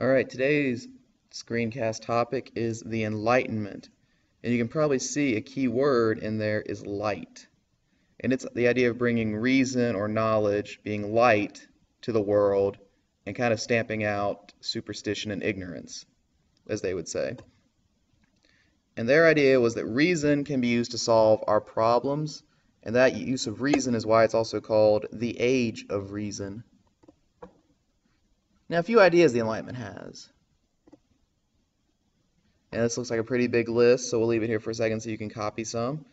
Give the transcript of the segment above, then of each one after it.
All right, today's screencast topic is the Enlightenment. And you can probably see a key word in there is light. And it's the idea of bringing reason or knowledge, being light to the world, and kind of stamping out superstition and ignorance, as they would say. And their idea was that reason can be used to solve our problems, and that use of reason is why it's also called the age of reason. Now, a few ideas the Enlightenment has. And this looks like a pretty big list, so we'll leave it here for a second so you can copy some.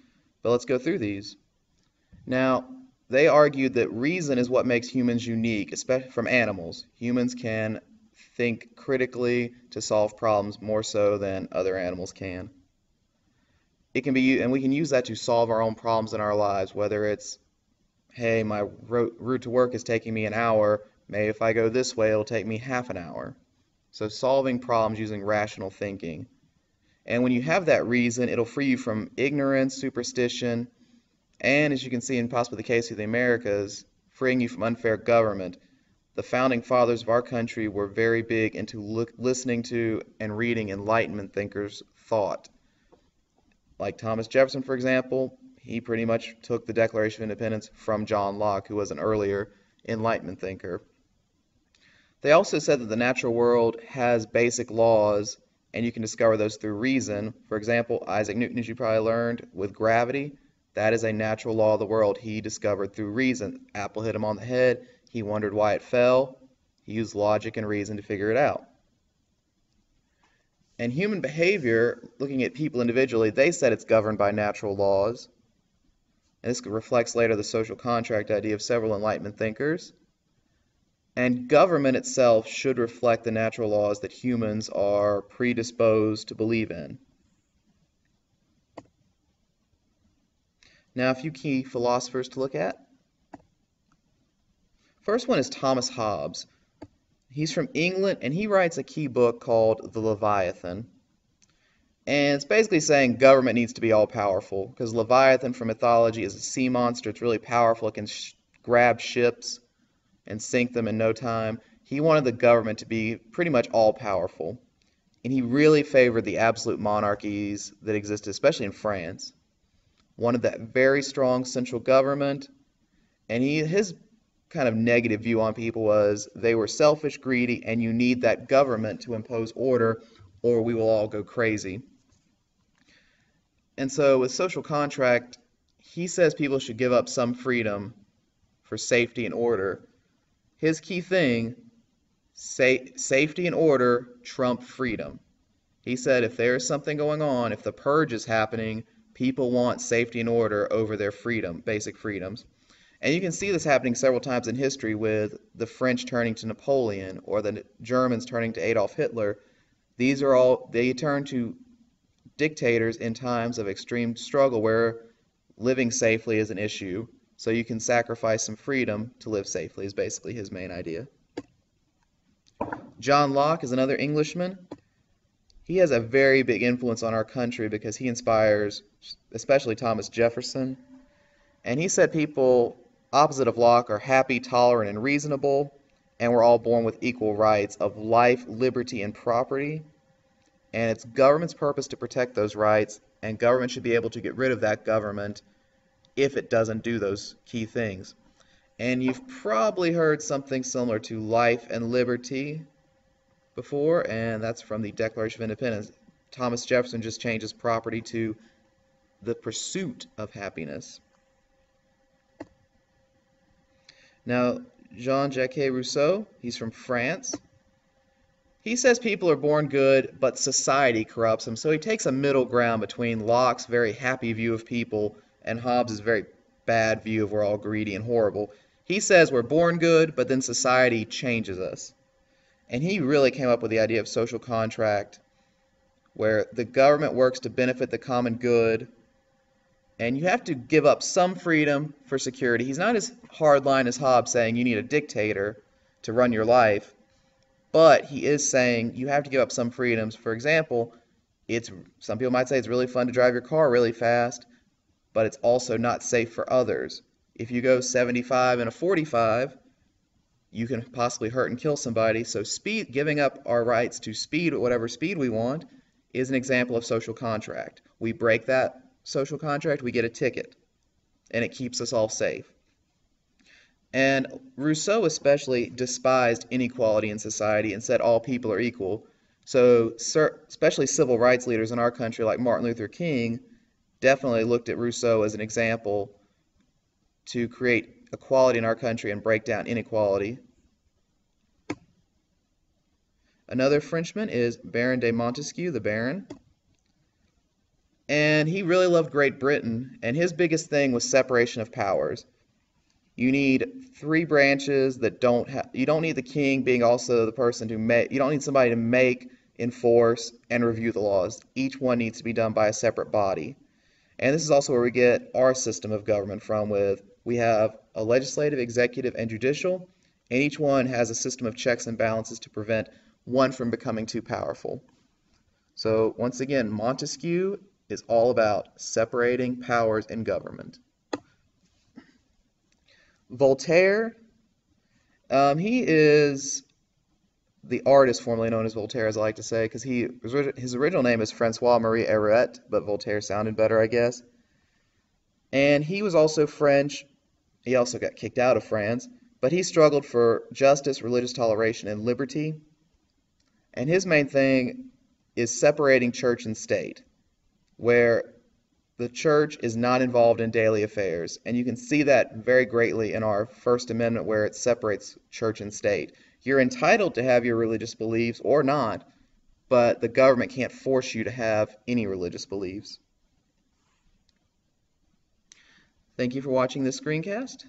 But let's go through these. Now, they argued that reason is what makes humans unique, especially from animals. Humans can think critically to solve problems more so than other animals can. It can be, and we can use that to solve our own problems in our lives, whether it's, hey, my route to work is taking me an hour, maybe if I go this way, it'll take me half an hour. So solving problems using rational thinking. And when you have that reason, it'll free you from ignorance, superstition, and as you can see in possibly the case of the Americas, freeing you from unfair government. The founding fathers of our country were very big into listening to and reading Enlightenment thinkers' thought. Like Thomas Jefferson, for example, he pretty much took the Declaration of Independence from John Locke, who was an earlier Enlightenment thinker. They also said that the natural world has basic laws, and you can discover those through reason. For example, Isaac Newton, as you probably learned, with gravity, that is a natural law of the world he discovered through reason. Apple hit him on the head, he wondered why it fell, he used logic and reason to figure it out. And human behavior, looking at people individually, they said it's governed by natural laws. And this reflects later the social contract idea of several Enlightenment thinkers. And government itself should reflect the natural laws that humans are predisposed to believe in. Now, a few key philosophers to look at. First one is Thomas Hobbes. He's from England, and he writes a key book called The Leviathan. And it's basically saying government needs to be all-powerful, because Leviathan from mythology is a sea monster. It's really powerful. It can grab ships and sink them in no time. He wanted the government to be pretty much all-powerful. And he really favored the absolute monarchies that existed, especially in France. Wanted that very strong central government. And his kind of negative view on people was they were selfish, greedy, and you need that government to impose order or we will all go crazy. And so with social contract, he says people should give up some freedom for safety and order. His key thing, safety and order trump freedom. He said if there's something going on, if the purge is happening, people want safety and order over their freedom, basic freedoms. And you can see this happening several times in history with the French turning to Napoleon or the Germans turning to Adolf Hitler. These are all, they turn to dictators in times of extreme struggle where living safely is an issue. So you can sacrifice some freedom to live safely is basically his main idea. John Locke is another Englishman. He has a very big influence on our country because he inspires especially Thomas Jefferson. And he said people opposite of Locke are happy, tolerant, and reasonable, and we're all born with equal rights of life, liberty, and property. And it's government's purpose to protect those rights, and government should be able to get rid of that government if it doesn't do those key things. And you've probably heard something similar to life and liberty before, and that's from the Declaration of Independence. Thomas Jefferson just changes property to the pursuit of happiness. Now, Jean-Jacques Rousseau, he's from France. He says people are born good, but society corrupts them. So he takes a middle ground between Locke's very happy view of people and Hobbes' very bad view of we're all greedy and horrible. He says we're born good, but then society changes us. And he really came up with the idea of social contract, where the government works to benefit the common good, and you have to give up some freedom for security. He's not as hardline as Hobbes saying you need a dictator to run your life, but he is saying you have to give up some freedoms. For example, some people might say it's really fun to drive your car really fast, but it's also not safe for others. If you go 75 in a 45, you can possibly hurt and kill somebody. So speed, giving up our rights to speed at whatever speed we want, is an example of social contract. We break that social contract, we get a ticket, and it keeps us all safe. And Rousseau especially despised inequality in society and said all people are equal. So, especially civil rights leaders in our country, like Martin Luther King, definitely looked at Rousseau as an example to create equality in our country and break down inequality. Another Frenchman is Baron de Montesquieu, the Baron. And he really loved Great Britain, and his biggest thing was separation of powers. You need three branches that don't have, you don't need the king being also the person to make, you don't need somebody to make, enforce, and review the laws. Each one needs to be done by a separate body. And this is also where we get our system of government from with, we have a legislative, executive, and judicial, and each one has a system of checks and balances to prevent one from becoming too powerful. So once again, Montesquieu is all about separating powers in government. Voltaire, he is the artist formerly known as Voltaire, as I like to say, because his original name is Francois Marie Arouet, but Voltaire sounded better, I guess. And he was also French. He also got kicked out of France, but he struggled for justice, religious toleration, and liberty. And his main thing is separating church and state, where the church is not involved in daily affairs. And you can see that very greatly in our First Amendment, where it separates church and state. You're entitled to have your religious beliefs or not, but the government can't force you to have any religious beliefs. Thank you for watching this screencast.